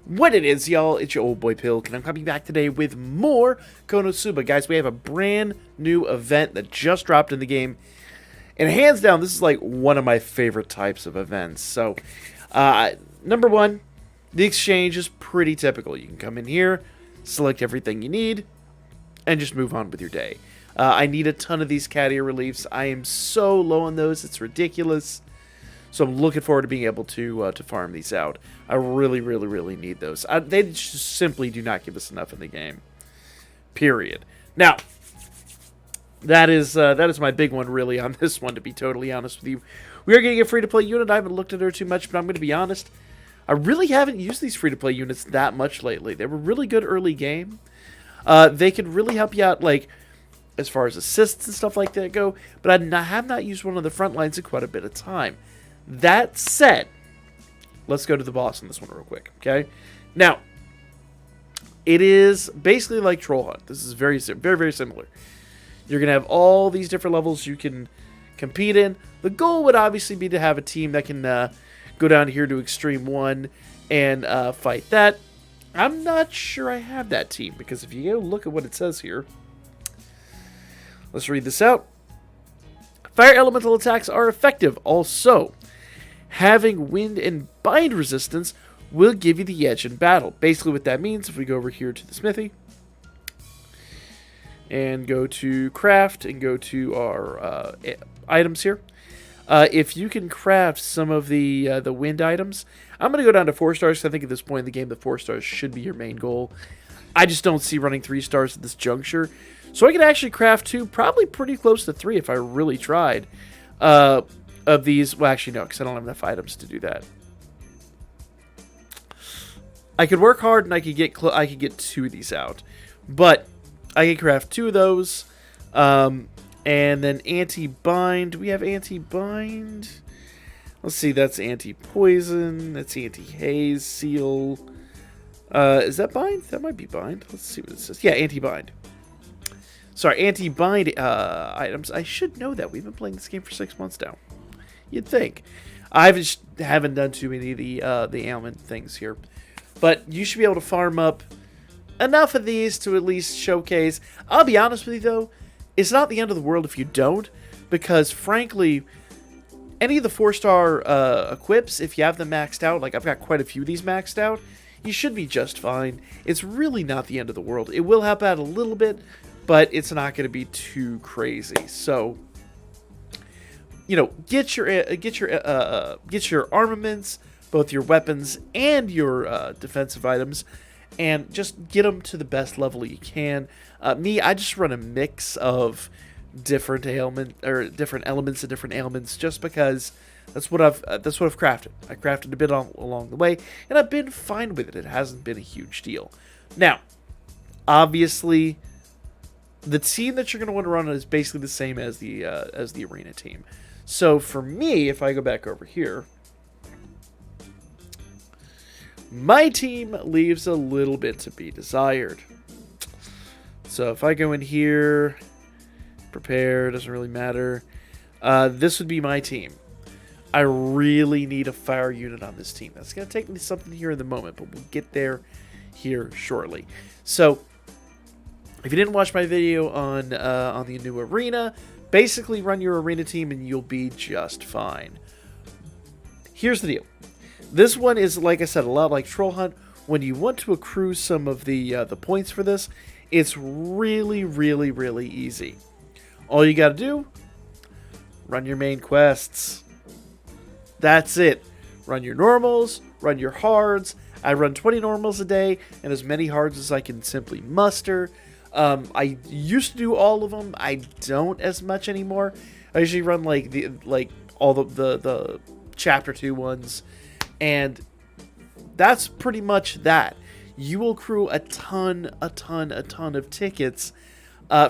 What it is, y'all, it's your old boy Pilk, and I'm coming back today with more Konosuba. Guys, we have a brand new event that just dropped in the game, and hands down, this is like one of my favorite types of events. So, number one, the exchange is pretty typical. You can come in here, select everything you need, and just move on with your day. I need a ton of these cat ear reliefs. I am so low on those, it's ridiculous. So I'm looking forward to being able to farm these out. I really, really, really need those. They just simply do not give us enough in the game. Period. Now, that is my big one, really, on this one, to be totally honest with you. We are getting a free-to-play unit. I haven't looked at her too much, but I'm going to be honest. I really haven't used these free-to-play units that much lately. They were really good early game. They could really help you out, like, as far as assists and stuff like that go, but I have not used one of the front lines in quite a bit of time. That said, let's go to the boss on this one real quick, okay? Now, it is basically like Troll Hunt. This is very, very, very similar. You're going to have all these different levels you can compete in. The goal would obviously be to have a team that can go down here to Extreme 1 and fight that. I'm not sure I have that team, because if you go look at what it says here, let's read this out. Fire elemental attacks are effective. Also, having wind and bind resistance will give you the edge in battle. Basically what that means, if we go over here to the smithy and go to craft and go to our items here, if you can craft some of the wind items, I'm going to go down to 4 stars. I think at this point in the game, the 4 stars should be your main goal. I just don't see running 3 stars at this juncture. So I can actually craft 2, probably pretty close to 3 if I really tried. Of these, well, actually no, because I don't have enough items to do that. I could work hard and I could get 2 of these out, but I can craft 2 of those, and then anti-bind. We have anti-bind. Let's see, that's anti-poison. That's anti-haze seal. Is that bind? That might be bind. Let's see what it says. Yeah, anti-bind. Sorry, anti-bind items. I should know that. We've been playing this game for 6 months now. You'd think. I just haven't done too many of the ailment things here. But you should be able to farm up enough of these to at least showcase. I'll be honest with you, though. It's not the end of the world if you don't. Because, frankly, any of the 4-star equips, if you have them maxed out, like I've got quite a few of these maxed out, you should be just fine. It's really not the end of the world. It will help out a little bit, but it's not going to be too crazy. So, you know, get your armaments, both your weapons and your defensive items, and just get them to the best level you can. I just run a mix of different elements and different ailments, just because that's what I've crafted. I crafted a bit along the way, and I've been fine with it. It hasn't been a huge deal. Now, obviously, the team that you're going to want to run is basically the same as the arena team. So for me, if I go back over here, my team leaves a little bit to be desired. So if I go in here, prepare, doesn't really matter. This would be my team. I really need a fire unit on this team. That's going to take me something here in the moment, but we'll get there here shortly. So if you didn't watch my video on the new arena, basically run your arena team and you'll be just fine. Here's the deal. This one is, like I said, a lot like Troll Hunt. When you want to accrue some of the points for this, it's really, really, really easy. All you got to do, run your main quests. That's it. Run your normals, run your hards. I run 20 normals a day and as many hards as I can simply muster. I used to do all of them. I don't as much anymore. I usually run all the chapter 2 ones, and that's pretty much that. You will accrue a ton of tickets.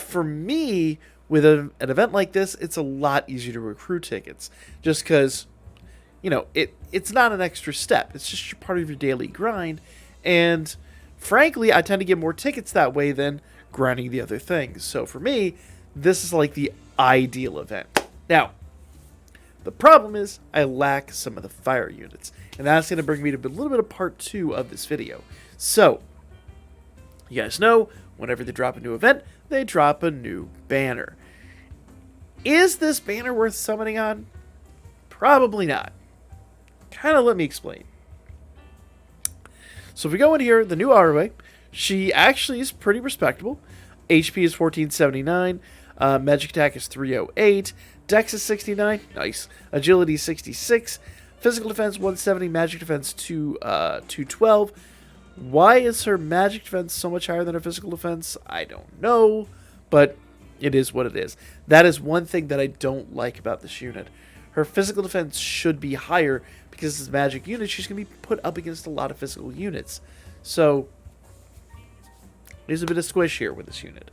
For me, with an event like this, it's a lot easier to accrue tickets, just because, you know, it's not an extra step. It's just part of your daily grind, and frankly, I tend to get more tickets that way than grinding the other things. So for me, this is like the ideal event. Now, The problem is I lack some of the fire units. And that's going to bring me to a little bit of part 2 of this video. So, you guys know, whenever they drop a new event, they drop a new banner. Is this banner worth summoning on? Probably not. Kind of let me explain. So if we go in here, the new ROA, she actually is pretty respectable. HP is 1479, magic attack is 308, dex is 69, nice. Agility is 66, physical defense 170, magic defense 212. Why is her magic defense so much higher than her physical defense? I don't know, but it is what it is. That is one thing that I don't like about this unit. Her physical defense should be higher because as a magic unit, she's going to be put up against a lot of physical units. So, there's a bit of squish here with this unit.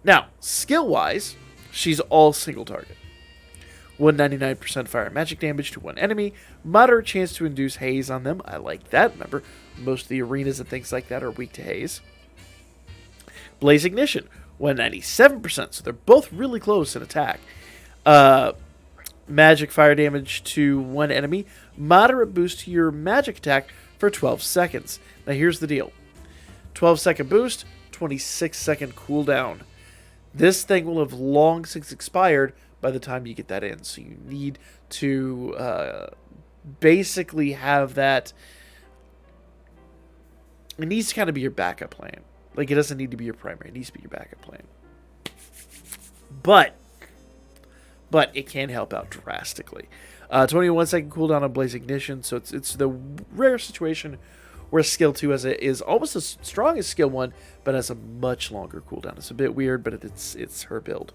Now, skill-wise, she's all single target. 199% fire magic damage to one enemy. Moderate chance to induce haze on them. I like that. Remember, most of the arenas and things like that are weak to haze. Blaze Ignition. 197%. So they're both really close in attack. Magic fire damage to one enemy. Moderate boost to your magic attack for 12 seconds. Now here's the deal. 12-second boost, 26-second cooldown. This thing will have long since expired by the time you get that in. So you need to basically have that. It needs to kind of be your backup plan. Like, it doesn't need to be your primary. It needs to be your backup plan. But it can help out drastically. 21-second cooldown on Blaze Ignition. So it's the rare situation where skill 2 is almost as strong as skill 1, but has a much longer cooldown. It's a bit weird, but it's her build.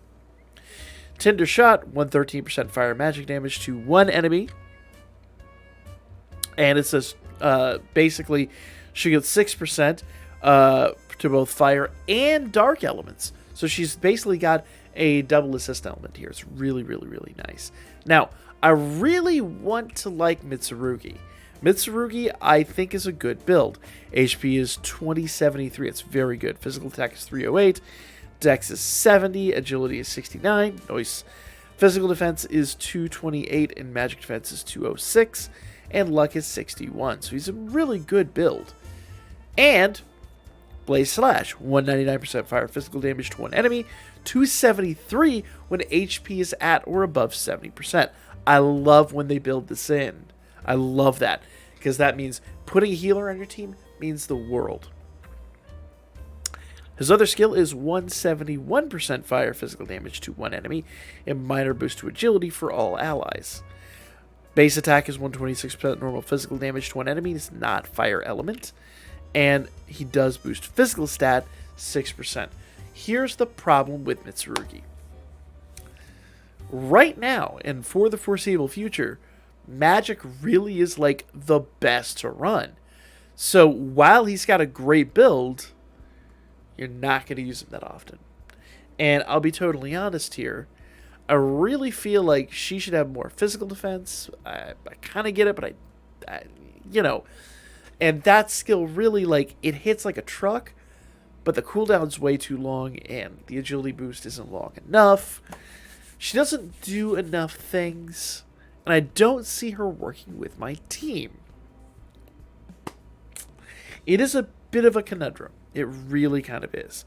Tinder Shot, 113% fire magic damage to one enemy. And it says basically she gets 6% to both fire and dark elements. So she's basically got a double assist element here. It's really, really, really nice. Now, I really want to like Mitsurugi. Mitsurugi, I think, is a good build. HP is 2073. It's very good. Physical attack is 308. Dex is 70. Agility is 69. Nice. Physical defense is 228. And magic defense is 206. And luck is 61. So he's a really good build. And Blaze Slash. 199% fire physical damage to one enemy. 273 when HP is at or above 70%. I love when they build this in. I love that, because that means putting a healer on your team means the world. His other skill is 171% fire physical damage to one enemy, and minor boost to agility for all allies. Base attack is 126% normal physical damage to one enemy. It's not fire element. And he does boost physical stat 6%. Here's the problem with Mitsurugi. Right now, and for the foreseeable future, magic really is like the best to run. So while he's got a great build, you're not going to use him that often. And I'll be totally honest here. I really feel like she should have more physical defense. I kind of get it, but I and that skill really, like, it hits like a truck, but the cooldown's way too long and the agility boost isn't long enough. She doesn't do enough things, and I don't see her working with my team. It is a bit of a conundrum. It really kind of is.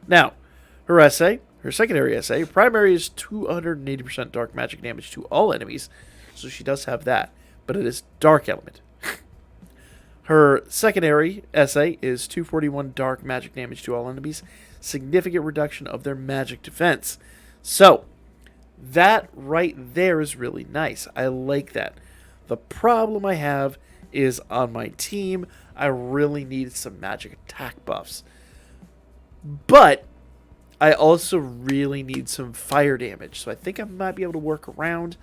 Now, her secondary essay, primary is 280% dark magic damage to all enemies, so she does have that, but it is dark element. Her secondary essay is 241 dark magic damage to all enemies, significant reduction of their magic defense. So, that right there is really nice. I like that. The problem I have is on my team, I really need some magic attack buffs. But I also really need some fire damage, so I think I might be able to work around.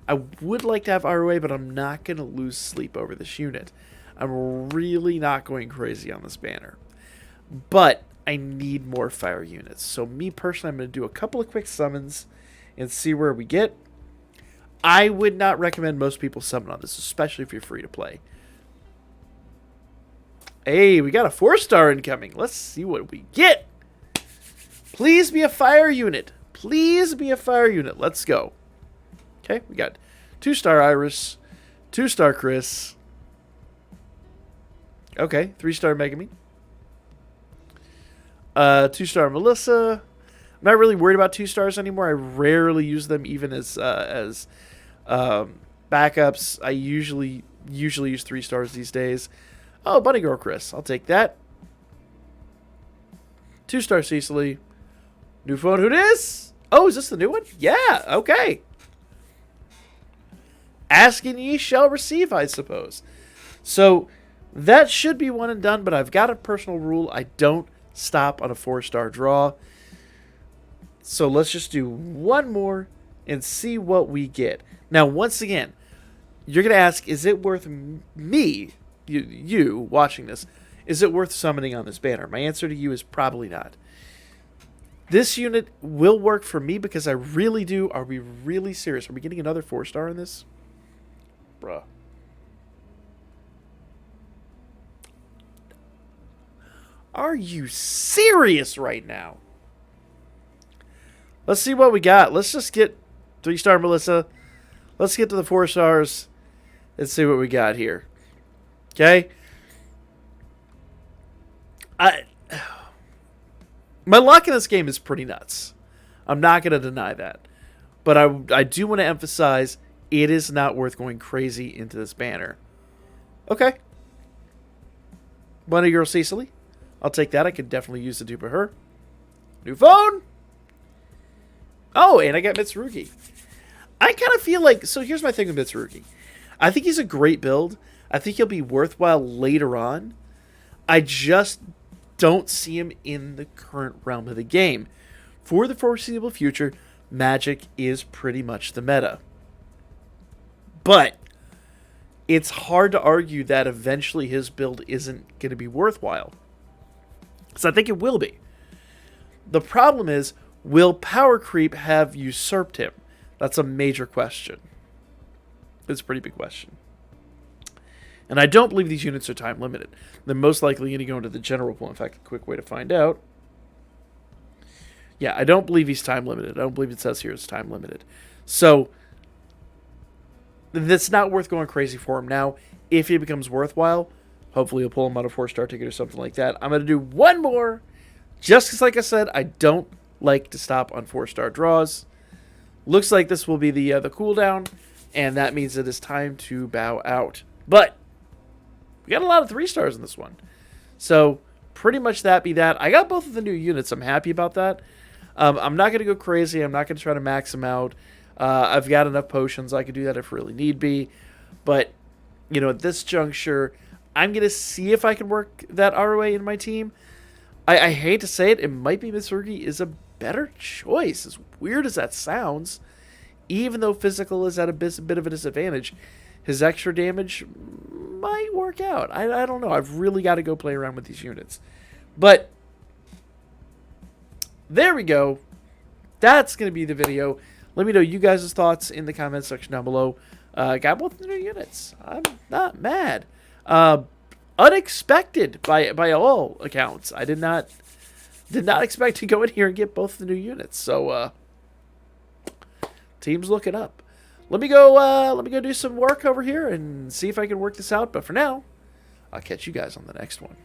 I would like to have ROA, but I'm not going to lose sleep over this unit. I'm really not going crazy on this banner. But I need more fire units. So me personally, I'm going to do a couple of quick summons and see where we get. I would not recommend most people summon on this, especially if you're free to play. Hey, we got a 4-star incoming. Let's see what we get. Please be a fire unit. Please be a fire unit. Let's go. Okay, we got 2-star Iris, 2-star Chris. Okay, 3-star Megami. 2-star Melissa. I'm not really worried about 2 stars anymore. I rarely use them even as backups. I usually use 3 stars these days. Oh, Bunny Girl Chris. I'll take that. 2-star Cecily. New phone. Who dis? Oh, is this the new one? Yeah, okay. Ask and ye shall receive, I suppose. So that should be one and done, but I've got a personal rule. I don't stop on a 4-star draw. So let's just do one more and see what we get. Now, once again, you're going to ask, is it worth me, you watching this, is it worth summoning on this banner? My answer to you is probably not. This unit will work for me because I really do. Are we really serious? Are we getting another 4-star in this? Bruh. Are you serious right now? Let's see what we got. Let's just get 3-star Melissa. Let's get to the 4 stars. Let's see what we got here. Okay. My luck in this game is pretty nuts. I'm not going to deny that. But I do want to emphasize it is not worth going crazy into this banner. Okay. Bunny Girl Cecily. I'll take that. I could definitely use the dupe of her. New phone. Oh, and I got Mitsurugi. I kind of feel like... So here's my thing with Mitsurugi. I think he's a great build. I think he'll be worthwhile later on. I just don't see him in the current realm of the game. For the foreseeable future, Magic is pretty much the meta. But it's hard to argue that eventually his build isn't going to be worthwhile. So I think it will be. The problem is, will power creep have usurped him? That's a major question. It's a pretty big question. And I don't believe these units are time limited. They're most likely going to go into the general pool. In fact, a quick way to find out. Yeah, I don't believe he's time limited. I don't believe it says here it's time limited. So, that's not worth going crazy for him now. If he becomes worthwhile, hopefully he'll pull him out a 4-star ticket or something like that. I'm going to do one more. Just because, like I said, I don't like to stop on 4-star draws. Looks like this will be the cooldown. And that means it is time to bow out. But we got a lot of 3 stars in this one. So, pretty much that be that. I got both of the new units. I'm happy about that. I'm not going to go crazy. I'm not going to try to max them out. I've got enough potions. I could do that if really need be. But, you know, at this juncture, I'm going to see if I can work that ROA in my team. I hate to say it. It might be Mitsurugi is a better choice. As weird as that sounds, even though physical is at a bit of a disadvantage, his extra damage might work out. I don't know. I've really got to go play around with these units. But there we go. That's going to be the video. Let me know you guys' thoughts in the comments section down below. Got both the new units. I'm not mad. Unexpected by all accounts. I did not expect to go in here and get both the new units. So team's looking up. Let me go do some work over here and see if I can work this out. But for now, I'll catch you guys on the next one.